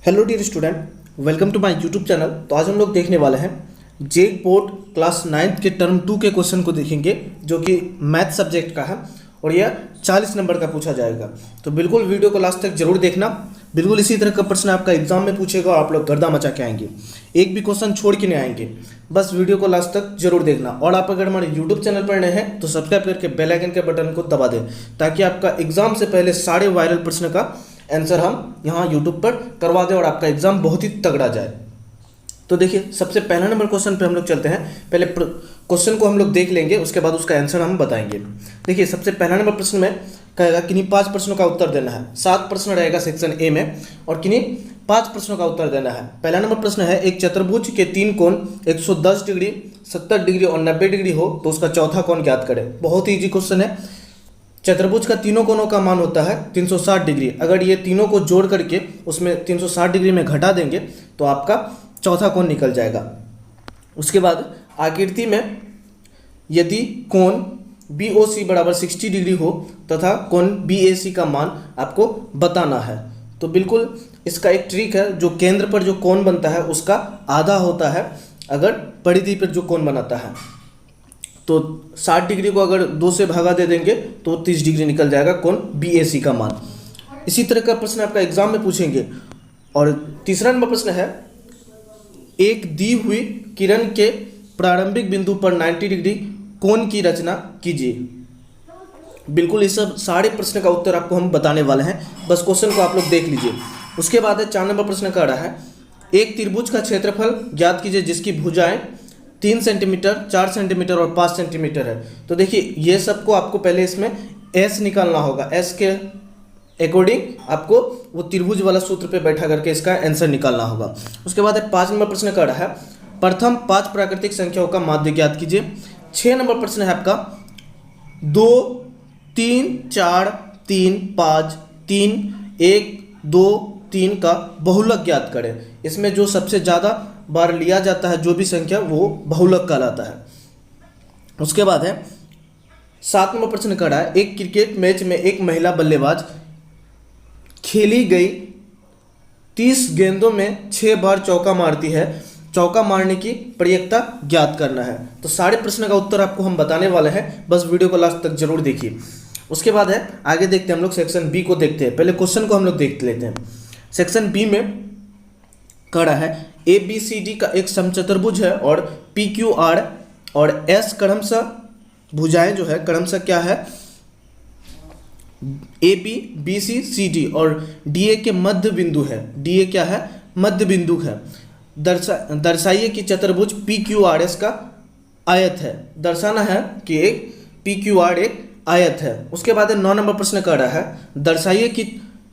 Hello dear student, welcome to my YouTube channel. तो आज हम लोग देखने वाले हैं जेईई बोर्ड क्लास 9 के टर्म 2 के क्वेश्चन को देखेंगे, जो कि मैथ सब्जेक्ट का है और यह 40 नंबर का पूछा जाएगा। तो बिल्कुल वीडियो को लास्ट तक जरूर देखना। बिल्कुल इसी तरह का प्रश्न आपका एग्जाम में पूछेगा और आप लोग गर्दा मचा के आएंगे, एक भी क्वेश्चन छोड़ के नहीं आएंगे। बस वीडियो को लास्ट तक जरूर देखना। और आप अगर हमारे यूट्यूब चैनल पर नए हैं तो सब्सक्राइब करके बेल आइकन के बटन को दबा दें, ताकि आपका एग्जाम से पहले सारे वायरल प्रश्न का आंसर हम यहाँ यूट्यूब पर करवा दें और आपका एग्जाम बहुत ही तगड़ा जाए। तो देखिए, सबसे पहला नंबर क्वेश्चन पे हम लोग चलते हैं। पहले क्वेश्चन को हम लोग देख लेंगे, उसके बाद उसका आंसर हम बताएंगे। देखिए, सबसे पहला नंबर प्रश्न में कहेगा किन्हीं 5 प्रश्नों का उत्तर देना है। 7 प्रश्न रहेगा सेक्शन ए में और किन्हीं 5 प्रश्नों का उत्तर देना है। पहला नंबर प्रश्न है, एक चतुर्भुज के 3 कोण 110 डिग्री, 70 डिग्री और 90 डिग्री हो तो उसका चौथा कोण ज्ञात करें। बहुत ही इजी क्वेश्चन है। चतुर्भुज का तीनों कोणों का मान होता है 360 डिग्री। अगर ये तीनों को जोड़ करके उसमें 360 डिग्री में घटा देंगे तो आपका चौथा कोण निकल जाएगा। उसके बाद आकृति में यदि कोण BOC बराबर 60 डिग्री हो तथा कोण BAC का मान आपको बताना है। तो बिल्कुल इसका एक ट्रिक है, जो केंद्र पर जो कोण बनता है उसका आधा होता है अगर परिधि पर जो कोण बनाता है। तो 60 डिग्री को अगर 2 से भागा दे देंगे तो 30 डिग्री निकल जाएगा कोण BAC का मान। इसी तरह का प्रश्न आपका एग्जाम में पूछेंगे। और तीसरा नंबर प्रश्न है, एक दी हुई किरण के प्रारंभिक बिंदु पर 90 डिग्री कोण की रचना कीजिए। बिल्कुल ये सब सारे प्रश्न का उत्तर आपको हम बताने वाले हैं, बस क्वेश्चन को आप लोग देख लीजिए। उसके बाद है 4 नंबर प्रश्न का रहा है, एक त्रिभुज का क्षेत्रफल ज्ञात कीजिए जिसकी भुजाएं 3 सेंटीमीटर, 4 सेंटीमीटर और 5 सेंटीमीटर है। तो देखिए, ये सबको आपको पहले इसमें S निकालना होगा। S के अकॉर्डिंग आपको वो त्रिभुज वाला सूत्र पे बैठा करके इसका आंसर निकालना होगा। उसके बाद 5 नंबर प्रश्न का रहा है, प्रथम 5 प्राकृतिक संख्याओं का माध्य ज्ञात कीजिए। 6 नंबर प्रश्न है आपका 2, 3, 4, 3, 5, 3, 1, 2, 3 का बहुलक ज्ञात करें। इसमें जो सबसे ज़्यादा बार लिया जाता है जो भी संख्या, वो बहुलक कहलाता है। उसके बाद है 7 नंबर प्रश्न का रहा है, एक क्रिकेट मैच में एक महिला बल्लेबाज खेली गई 30 गेंदों में 6 बार चौका मारती है। चौका मारने की प्रयेकता ज्ञात करना है। तो सारे प्रश्न का उत्तर आपको हम बताने वाले हैं, बस वीडियो को लास्ट तक जरूर देखिए। उसके बाद है आगे देखते हैं हम लोग सेक्शन बी को देखते हैं। पहले क्वेश्चन को हम लोग देख लेते हैं। सेक्शन बी में कड़ा है, ABCD का एक समचतुर्भुज है और PQR और S क्रमशः भुजाएं जो है क्रमशः क्या है, AB, BC, CD और DA के मध्य बिंदु है। DA क्या है, मध्य बिंदु है। दर्शाइए कि चतुर्भुज PQRS का आयत है। दर्शाना है कि एक PQR एक आयत है। उसके बाद 9 नंबर प्रश्न कर रहा है, दर्शाइए कि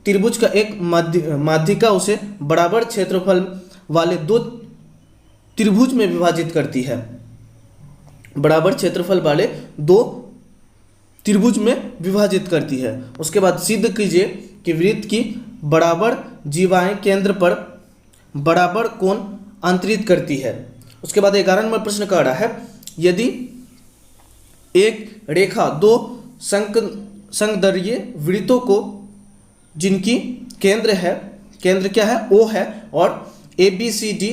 त्रिभुज का एक माध्यिका उसे बराबर क्षेत्रफल वाले 2 त्रिभुज में विभाजित करती है। बराबर क्षेत्रफल वाले 2 त्रिभुज में विभाजित करती है। उसके बाद सिद्ध कीजिए कि वृत्त की बराबर जीवाएं केंद्र पर बराबर कोण अंतरित करती है। उसके बाद 11 नंबर प्रश्न का रहा है, यदि एक रेखा 2 संगदरीय वृत्तों को जिनकी केंद्र क्या है, O है और ABCD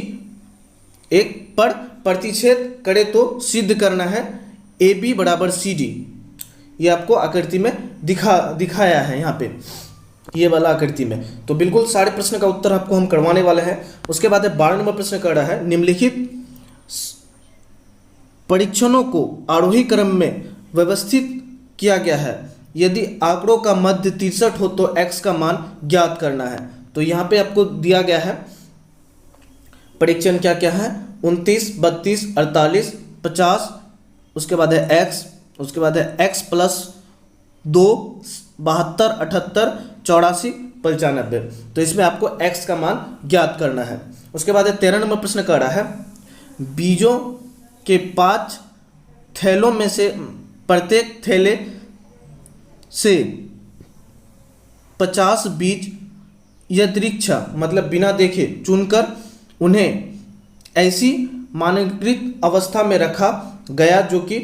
एक पर प्रतिच्छेद करे तो सिद्ध करना है AB बराबर CD। ये आपको आकृति में दिखाया है यहाँ पे, ये वाला आकृति में। तो बिल्कुल सारे प्रश्न का उत्तर आपको हम करवाने वाले हैं। उसके बाद 12 नंबर प्रश्न कर रहा है, निम्नलिखित परीक्षणों को आरोही क्रम में व्यवस्थित किया गया है। यदि आंकड़ों का मध्य 63 हो तो x का मान ज्ञात करना है। तो यहाँ पे आपको दिया गया है परीक्षण क्या क्या है, 29, 32, 48, 50। उसके बाद है x, उसके बाद है x + 2, 72, 78, 84, 95। तो इसमें आपको x का मान ज्ञात करना है। उसके बाद 13 नंबर प्रश्न कर रहा है, बीजों के 5 थैलों में से प्रत्येक थैले से 50 बीज यदृच्छा मतलब बिना देखे चुनकर उन्हें ऐसी मानकीकृत अवस्था में रखा गया जो कि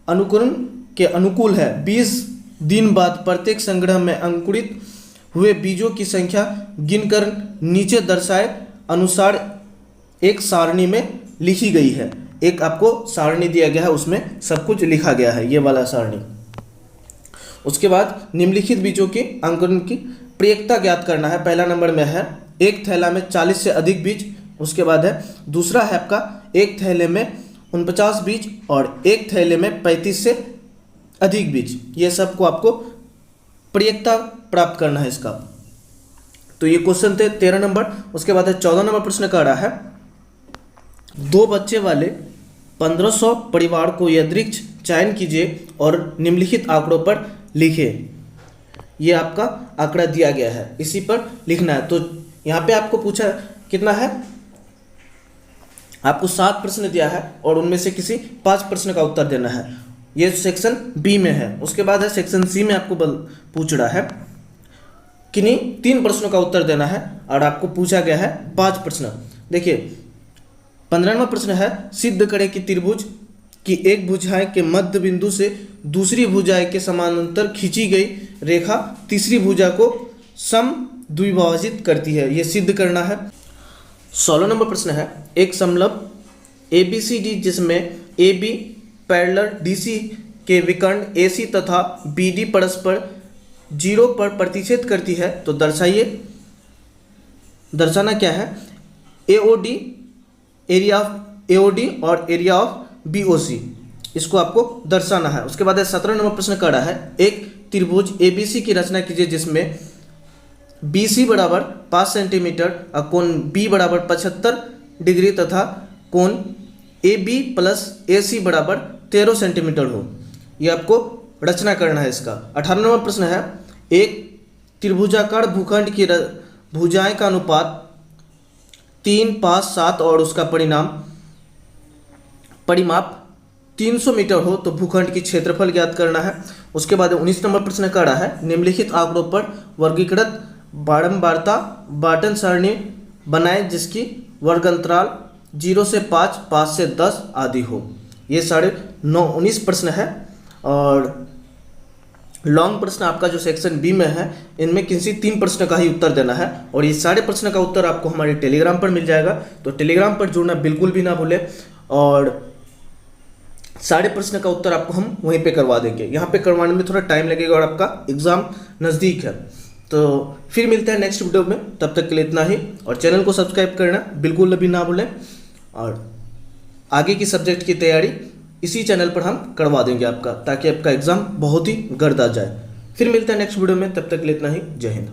अनुकरण के अनुकूल है। 20 दिन बाद प्रत्येक संग्रह में अंकुरित हुए बीजों की संख्या गिनकर नीचे दर्शाए अनुसार एक सारणी में लिखी गई है। एक आपको सारणी दिया गया है, उसमें सब कुछ लिखा गया है, ये वाला सारणी। उसके बाद निम्नलिखित बीजों के अंकुरण की प्रयेकता ज्ञात करना है। पहला नंबर में है एक थैला में 40 से अधिक बीज। उसके बाद है दूसरा है आपका एक थैले में 49 बीज और एक थैले में 35 से अधिक बीज। ये सबको आपको प्रयेकता प्राप्त करना है इसका। तो ये क्वेश्चन थे 13 नंबर। उसके बाद है 14 नंबर प्रश्न कह रहा है 2 बच्चे वाले 1500 परिवार को यादृच्छिक चयन कीजिए और निम्नलिखित आंकड़ों पर लिखे। ये आपका आंकड़ा दिया गया है, इसी पर लिखना है। तो यहाँ पे आपको पूछा कितना है, आपको 7 प्रश्न दिया है और उनमें से किसी 5 प्रश्न का उत्तर देना है। ये सेक्शन बी में है। उसके बाद है सेक्शन सी में आपको पूछ रहा है किन्हीं 3 प्रश्नों का उत्तर देना है और आपको पूछा गया है 5 प्रश्न। देखिए 15वां प्रश्न है सिद्ध करें कि त्रिभुज की एक भुजाएं के मध्य बिंदु से दूसरी भुजाएं के समानांतर खींची गई रेखा तीसरी भुजा को सम द्विभाजित करती है। यह सिद्ध करना है। 16 नंबर प्रश्न है एक समलंब ABCD जिसमें AB पैरेलल DC के विकर्ण AC तथा BD परस्पर 0 पर प्रतिच्छेद करती है, तो दर्शाइए। दर्शाना क्या है, AOD एरिया ऑफ AOD और एरिया ऑफ BOC, इसको आपको दर्शाना है। उसके बाद 17 नंबर प्रश्न कर रहा है एक त्रिभुज ABC की रचना कीजिए जिसमें BC बराबर 5 सेंटीमीटर और कोण B बराबर 75 डिग्री तथा कोण AB प्लस AC बराबर 13 सेंटीमीटर हो। ये आपको रचना करना है इसका। 18 नंबर प्रश्न है एक त्रिभुजाकार भूखंड की भुजाएं का अनुपात 3, 5, 7 और उसका परिमाप 300 मीटर हो तो भूखंड की क्षेत्रफल ज्ञात करना है। उसके बाद 19 नंबर प्रश्न कर रहा है निम्नलिखित आंकड़ों पर वर्गीकृत बारंबारता बांटन सारणी बनाएं जिसकी वर्ग अंतराल 0 से 5, 5 से 10 आदि हो। ये 19 प्रश्न है और लॉन्ग प्रश्न आपका जो सेक्शन बी में है इनमें किसी 3 प्रश्न का ही उत्तर देना है और ये सारे प्रश्न का उत्तर आपको हमारे टेलीग्राम पर मिल जाएगा। तो टेलीग्राम पर जुड़ना बिल्कुल भी ना भूलें और सारे प्रश्न का उत्तर आपको हम वहीं पे करवा देंगे। यहाँ पे करवाने में थोड़ा टाइम लगेगा और आपका एग्ज़ाम नज़दीक है। तो फिर मिलते हैं नेक्स्ट वीडियो में, तब तक के लिए इतना ही। और चैनल को सब्सक्राइब करना बिल्कुल भी ना भूलें और आगे की सब्जेक्ट की तैयारी इसी चैनल पर हम करवा देंगे आपका, ताकि आपका एग्ज़ाम बहुत ही गर्दा जाए। फिर मिलते हैं नेक्स्ट वीडियो में, तब तक के लिए इतना ही। जय हिंद।